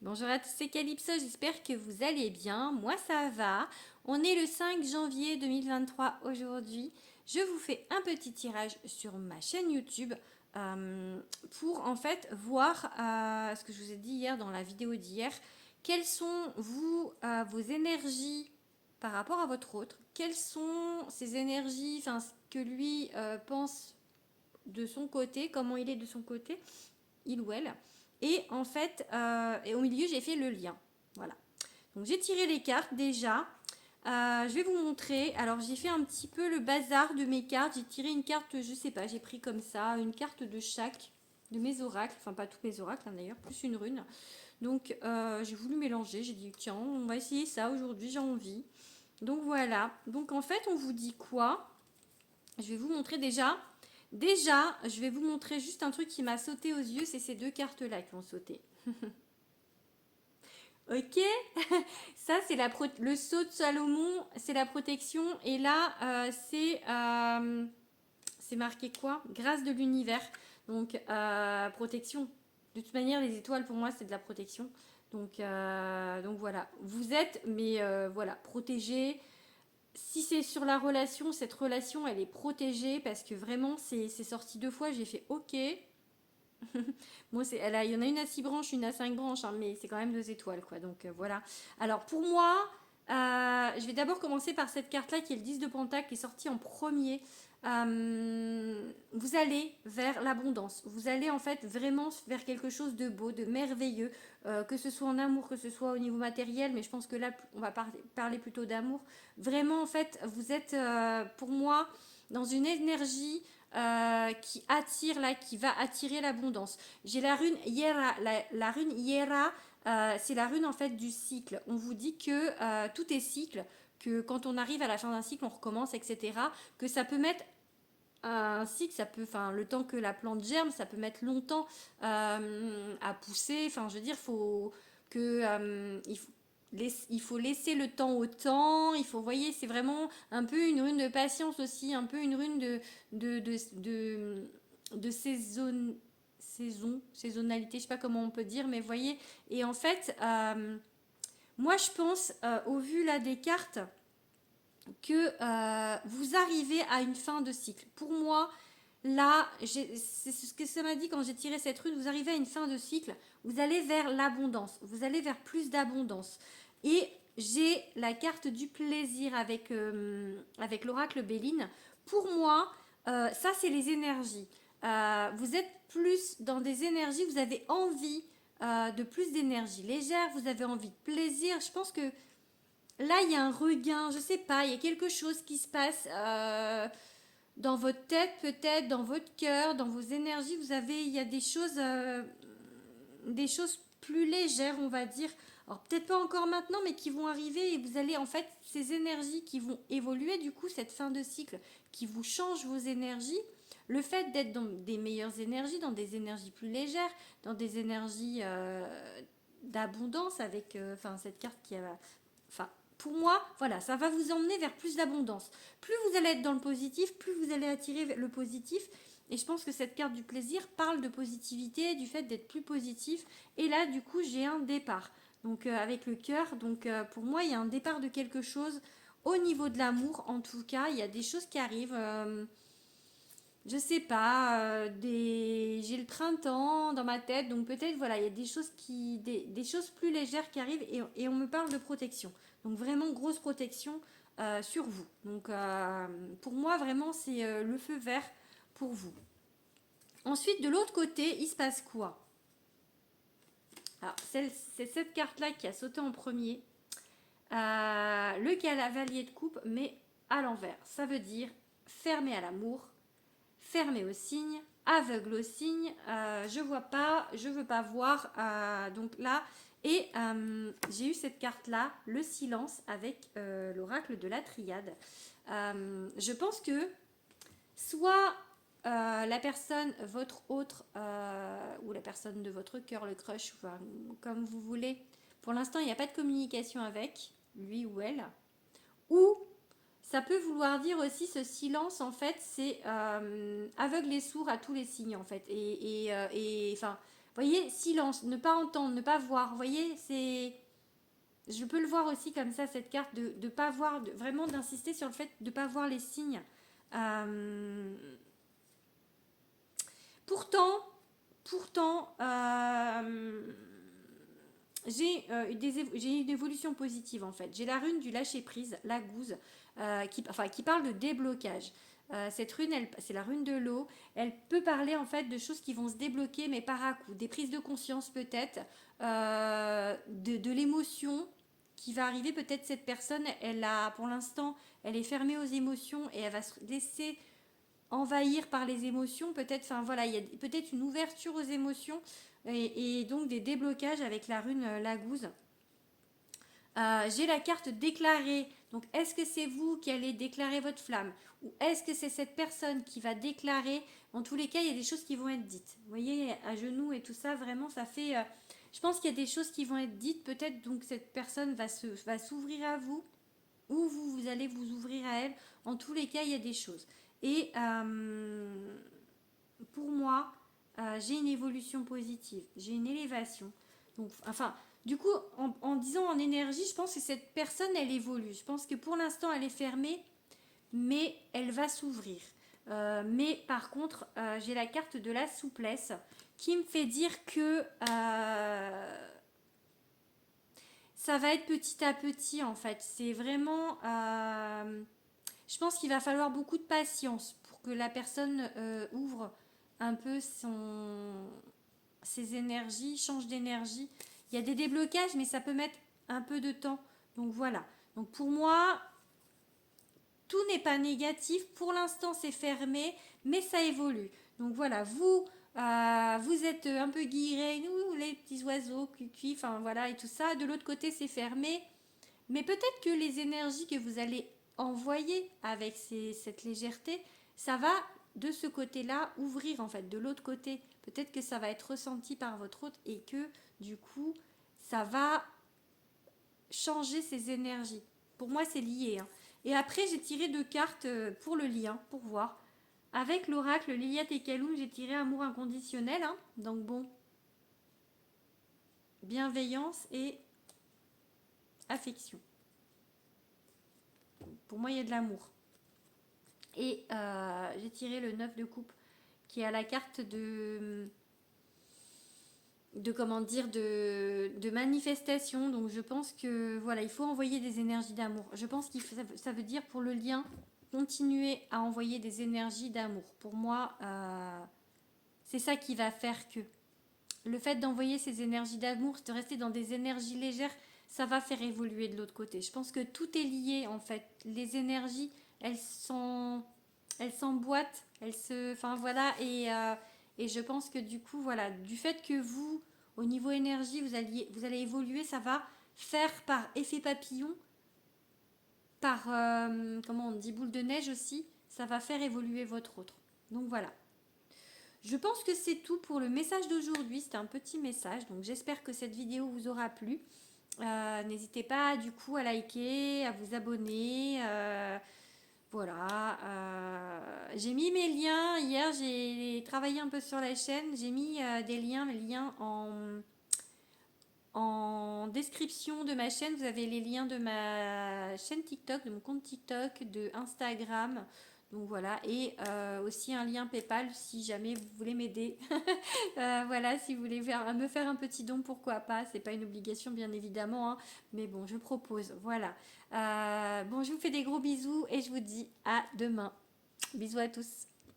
Bonjour à tous, c'est Calypso, j'espère que vous allez bien. Moi ça va. On est le 5 janvier 2023 aujourd'hui. Je vous fais un petit tirage sur ma chaîne YouTube euh, pour en fait voir ce que je vous ai dit hier dans la vidéo d'hier. Quelles sont vos énergies par rapport à votre autre? Quelles sont ces énergies, enfin ce que lui pense de son côté, comment il est de son côté, il ou elle. Et en fait, et au milieu, j'ai fait le lien. Voilà. Donc j'ai tiré les cartes déjà. Je vais vous montrer. Alors j'ai fait un petit peu le bazar de mes cartes. J'ai tiré une carte, je sais pas, j'ai pris comme ça, une carte de chaque de mes oracles. Enfin pas tous mes oracles hein, d'ailleurs, plus une rune. Donc j'ai voulu mélanger. J'ai dit tiens, on va essayer ça aujourd'hui, j'ai envie. Donc voilà. Donc en fait, on vous dit quoi? Je vais vous montrer déjà. Déjà, je vais vous montrer juste un truc qui m'a sauté aux yeux, c'est ces deux cartes-là qui ont sauté. Ok. Ça, c'est le sceau de Salomon, c'est la protection. Et là, c'est marqué quoi? Grâce de l'univers. Donc, protection. De toute manière, les étoiles, pour moi, c'est de la protection. Donc voilà. Vous êtes, mais voilà, protégés. Si c'est sur la relation, cette relation, elle est protégée parce que vraiment, c'est sorti deux fois. J'ai fait OK. Moi, il y en a une à 6 branches, une à 5 branches, hein, mais c'est quand même 2 étoiles, quoi. Donc voilà. Alors pour moi, je vais d'abord commencer par cette carte-là qui est le 10 de Pentacle, qui est sortie en premier. Vous allez vers l'abondance. Vous allez en fait vraiment vers quelque chose de beau, de merveilleux, que ce soit en amour, que ce soit au niveau matériel, mais je pense que là, on va parler plutôt d'amour. Vraiment, en fait, vous êtes, pour moi, dans une énergie qui attire là, qui va attirer l'abondance. J'ai la rune Yera, la rune Yera, c'est la rune en fait du cycle. On vous dit que tout est cycle, que quand on arrive à la fin d'un cycle, on recommence, etc. Que ça peut mettre un cycle, ça peut, enfin, le temps que la plante germe, ça peut mettre longtemps à pousser. Enfin, je veux dire, faut que il faut laisser le temps au temps. Il faut, vous voyez, c'est vraiment un peu une rune de patience aussi, un peu une rune de, de, de, de saisonnalité, je sais pas comment on peut dire, mais vous voyez. Et en fait, moi, je pense, au vu là des cartes, que vous arrivez à une fin de cycle. Pour moi, là, c'est ce que ça m'a dit quand j'ai tiré cette rune, vous arrivez à une fin de cycle, vous allez vers l'abondance, vous allez vers plus d'abondance. Et j'ai la carte du plaisir avec l'oracle Béline. Pour moi, ça c'est les énergies. Vous êtes plus dans des énergies, vous avez envie de plus d'énergie légère, vous avez envie de plaisir. Je pense que là, il y a un regain, je sais pas, il y a quelque chose qui se passe dans votre tête, peut-être, dans votre cœur, dans vos énergies. Il y a des choses plus légères, on va dire. Alors peut-être pas encore maintenant, mais qui vont arriver et vous allez en fait ces énergies qui vont évoluer. Du coup, cette fin de cycle qui vous change vos énergies. Le fait d'être dans des meilleures énergies, dans des énergies plus légères, dans des énergies d'abondance avec, cette carte qui a, enfin, pour moi, voilà, ça va vous emmener vers plus d'abondance. Plus vous allez être dans le positif, plus vous allez attirer le positif. Et je pense que cette carte du plaisir parle de positivité, du fait d'être plus positif. Et là, du coup, j'ai un départ. Donc, avec le cœur. Donc, pour moi, il y a un départ de quelque chose au niveau de l'amour. En tout cas, il y a des choses qui arrivent. Je sais pas, j'ai le printemps dans ma tête, donc peut-être voilà, il y a des choses plus légères qui arrivent et on me parle de protection. Donc vraiment grosse protection sur vous. Donc pour moi vraiment c'est le feu vert pour vous. Ensuite de l'autre côté, il se passe quoi? Alors c'est cette carte-là qui a sauté en premier. Le cavalier de coupe, mais à l'envers. Ça veut dire fermé à l'amour, fermé au signe, aveugle au signe, je vois pas, je veux pas voir. Donc là, et j'ai eu cette carte là, le silence avec l'oracle de la triade. Je pense que soit la personne, votre autre, ou la personne de votre cœur, le crush, enfin, comme vous voulez, pour l'instant il n'y a pas de communication avec lui ou elle, ou ça peut vouloir dire aussi ce silence, en fait, c'est aveugle et sourd à tous les signes, en fait. Enfin, voyez, silence, ne pas entendre, ne pas voir. Vous voyez, c'est... Je peux le voir aussi comme ça, cette carte, de ne pas voir, vraiment d'insister sur le fait de ne pas voir les signes. Euh, pourtant, pourtant, j'ai une évolution positive en fait. J'ai la rune du lâcher prise, la gouze, qui parle de déblocage. Cette rune, c'est la rune de l'eau. Elle peut parler en fait de choses qui vont se débloquer, mais par à coup. Des prises de conscience peut-être, de l'émotion qui va arriver. Peut-être cette personne, elle a, pour l'instant, elle est fermée aux émotions et elle va se laisser envahir par les émotions. Peut-être, enfin voilà, il y a peut-être une ouverture aux émotions et donc des déblocages avec la rune Lagouze. J'ai la carte déclarée. Donc, est-ce que c'est vous qui allez déclarer votre flamme ou est-ce que c'est cette personne qui va déclarer? En tous les cas, il y a des choses qui vont être dites. Vous voyez, à genoux et tout ça, vraiment, ça fait... je pense qu'il y a des choses qui vont être dites. Peut-être donc cette personne va s'ouvrir à vous ou vous allez vous ouvrir à elle. En tous les cas, il y a des choses. Et pour moi, j'ai une évolution positive. J'ai une élévation. Donc, enfin, du coup, en disant en énergie, je pense que cette personne, elle évolue. Je pense que pour l'instant, elle est fermée, mais elle va s'ouvrir. Mais par contre, j'ai la carte de la souplesse qui me fait dire que ça va être petit à petit en fait. C'est vraiment... je pense qu'il va falloir beaucoup de patience pour que la personne ouvre un peu ses énergies, change d'énergie. Il y a des déblocages, mais ça peut mettre un peu de temps. Donc voilà. Donc pour moi, tout n'est pas négatif. Pour l'instant, c'est fermé, mais ça évolue. Donc voilà, vous êtes un peu guillerés, nous, les petits oiseaux, cuicui, enfin voilà, et tout ça. De l'autre côté, c'est fermé. Mais peut-être que les énergies que vous allez envoyer avec cette légèreté, ça va de ce côté-là ouvrir en fait, de l'autre côté. Peut-être que ça va être ressenti par votre hôte et que du coup, ça va changer ses énergies. Pour moi, c'est lié. Hein. Et après, j'ai tiré deux cartes pour le lien, pour voir. Avec l'oracle Liliat et Kaloum, j'ai tiré amour inconditionnel. Hein. Donc bon, bienveillance et affection. Pour moi, il y a de l'amour. Et j'ai tiré le 9 de coupe qui a la carte de comment dire de manifestation. Donc je pense que voilà, il faut envoyer des énergies d'amour. Je pense que ça veut dire pour le lien continuer à envoyer des énergies d'amour. Pour moi, c'est ça qui va faire que le fait d'envoyer ces énergies d'amour, de rester dans des énergies légères, ça va faire évoluer de l'autre côté. Je pense que tout est lié en fait. Les énergies, elles s'emboîtent, enfin voilà, et je pense que du coup, voilà, du fait que vous, au niveau énergie, vous allez évoluer, ça va faire par effet papillon, par, comment on dit, boule de neige aussi, ça va faire évoluer votre autre. Donc voilà. Je pense que c'est tout pour le message d'aujourd'hui. C'était un petit message, donc j'espère que cette vidéo vous aura plu. N'hésitez pas du coup à liker, à vous abonner. Voilà. J'ai mis mes liens. Hier, j'ai travaillé un peu sur la chaîne. J'ai mis des liens, mes liens en description de ma chaîne. Vous avez les liens de ma chaîne TikTok, de mon compte TikTok, de Instagram. Donc voilà, et aussi un lien PayPal si jamais vous voulez m'aider. Voilà, si vous voulez me faire un petit don, pourquoi pas. C'est pas une obligation bien évidemment, hein, mais bon, je propose. Voilà. Bon, je vous fais des gros bisous et je vous dis à demain. Bisous à tous.